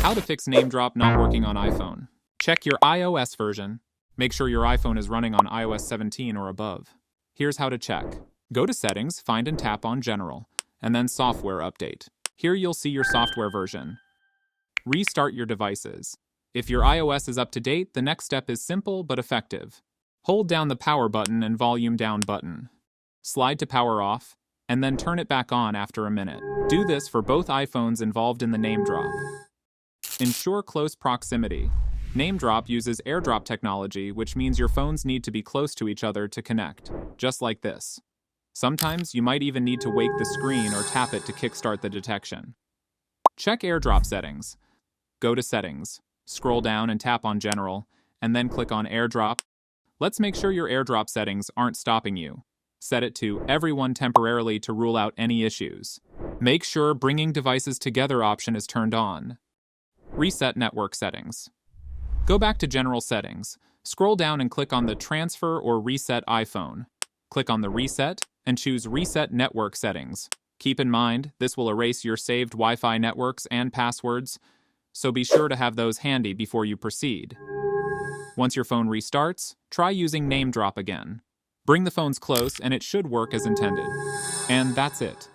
How to fix namedrop not working on iPhone. Check your iOS version. Make sure your iPhone is running on iOS 17 or above. Here's how to check. Go to Settings, find and tap on General, and then Software Update. Here you'll see your software version. Restart your devices. If your iOS is up to date, the next step is simple but effective. Hold down the power button and volume down button. Slide to power off, and then turn it back on after a minute. Do this for both iPhones involved in the namedrop. Ensure close proximity. Namedrop uses AirDrop technology, which means your phones need to be close to each other to connect, just like this. Sometimes you might even need to wake the screen or tap it to kickstart the detection. Check AirDrop settings. Go to Settings, scroll down and tap on General, and then click on AirDrop. Let's make sure your AirDrop settings aren't stopping you. Set it to Everyone temporarily to rule out any issues. Make sure Bringing Devices Together option is turned on. Reset network settings. Go back to General Settings, scroll down and click on the Transfer or Reset iPhone. Click on the Reset and choose Reset Network Settings. Keep in mind, this will erase your saved Wi-Fi networks and passwords, so be sure to have those handy before you proceed. Once your phone restarts, try using namedrop again. Bring the phones close and it should work as intended. And that's it.